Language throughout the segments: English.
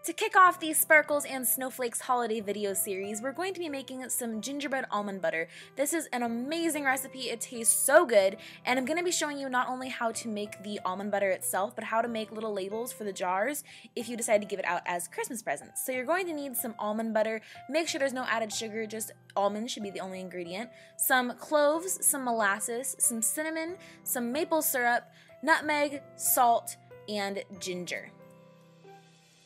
To kick off the Sparkles and Snowflakes holiday video series, we're going to be making some gingerbread almond butter. This is an amazing recipe, it tastes so good, and I'm going to be showing you not only how to make the almond butter itself, but how to make little labels for the jars if you decide to give it out as Christmas presents. So you're going to need some almond butter, make sure there's no added sugar, just almonds should be the only ingredient, some cloves, some molasses, some cinnamon, some maple syrup, nutmeg, salt, and ginger.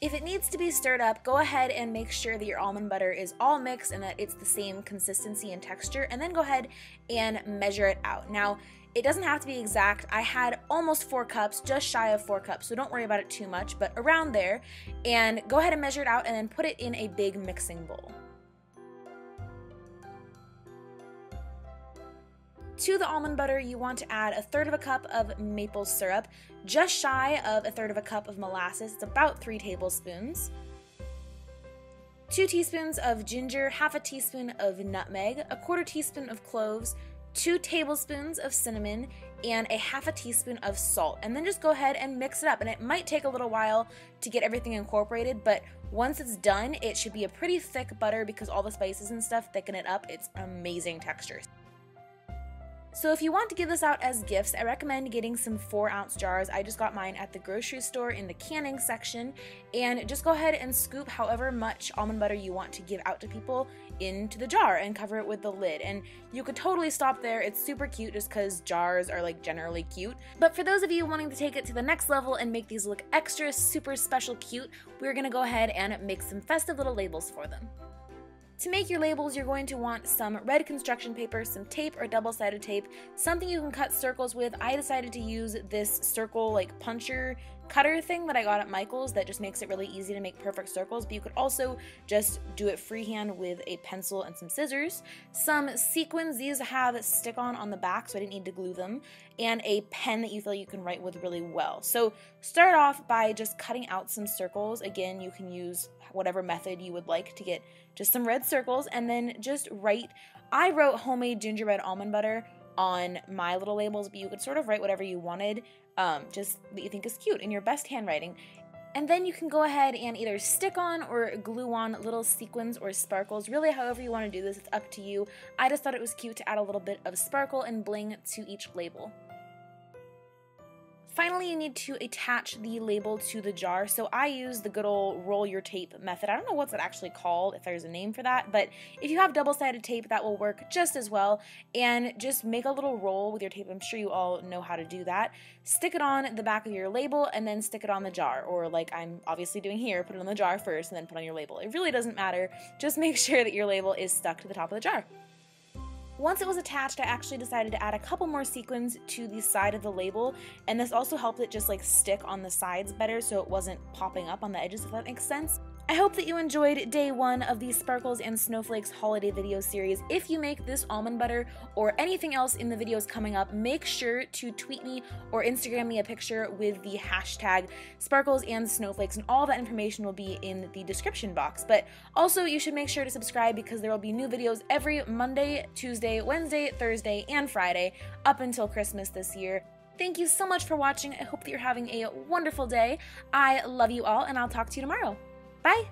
If it needs to be stirred up, go ahead and make sure that your almond butter is all mixed and that it's the same consistency and texture, and then go ahead and measure it out. Now, it doesn't have to be exact. I had almost 4 cups, just shy of 4 cups, so don't worry about it too much, but around there. And go ahead and measure it out and then put it in a big mixing bowl. To the almond butter, you want to add 1/3 cup of maple syrup, just shy of 1/3 cup of molasses, it's about 3 tablespoons, 2 teaspoons of ginger, 1/2 teaspoon of nutmeg, 1/4 teaspoon of cloves, 2 tablespoons of cinnamon, and 1/2 teaspoon of salt. And then just go ahead and mix it up. And it might take a little while to get everything incorporated, but once it's done, it should be a pretty thick butter because all the spices and stuff thicken it up. It's amazing texture. So if you want to give this out as gifts, I recommend getting some 4-ounce jars. I just got mine at the grocery store in the canning section, and just go ahead and scoop however much almond butter you want to give out to people into the jar and cover it with the lid. And you could totally stop there. It's super cute just because jars are like generally cute. But for those of you wanting to take it to the next level and make these look extra super special cute, we're gonna go ahead and make some festive little labels for them. To make your labels, you're going to want some red construction paper, some tape or double-sided tape, something you can cut circles with. I decided to use this circle like puncher cutter thing that I got at Michael's that just makes it really easy to make perfect circles, but you could also just do it freehand with a pencil and some scissors. Some sequins, these have stick-on the back, so I didn't need to glue them, and a pen that you feel you can write with really well. So start off by just cutting out some circles. Again, you can use whatever method you would like to get just some red circles, and then just write. I wrote homemade gingerbread almond butter on my little labels, but you could sort of write whatever you wanted, just that you think is cute in your best handwriting. And then you can go ahead and either stick on or glue on little sequins or sparkles. Really, however you want to do this, it's up to you. I just thought it was cute to add a little bit of sparkle and bling to each label. Finally, you need to attach the label to the jar. So I use the good old roll your tape method. I don't know what's it actually called, if there's a name for that, but if you have double-sided tape, that will work just as well. And just make a little roll with your tape. I'm sure you all know how to do that. Stick it on the back of your label and then stick it on the jar, or like I'm obviously doing here, put it on the jar first and then put on your label. It really doesn't matter. Just make sure that your label is stuck to the top of the jar. Once it was attached, I actually decided to add a couple more sequins to the side of the label, and this also helped it just like stick on the sides better so it wasn't popping up on the edges, if that makes sense. I hope that you enjoyed day 1 of the Sparkles and Snowflakes holiday video series. If you make this almond butter or anything else in the videos coming up, make sure to tweet me or Instagram me a picture with the hashtag Sparkles and Snowflakes, and all that information will be in the description box. But also, you should make sure to subscribe because there will be new videos every Monday, Tuesday, Wednesday, Thursday, and Friday up until Christmas this year. Thank you so much for watching. I hope that you're having a wonderful day. I love you all, and I'll talk to you tomorrow. Bye!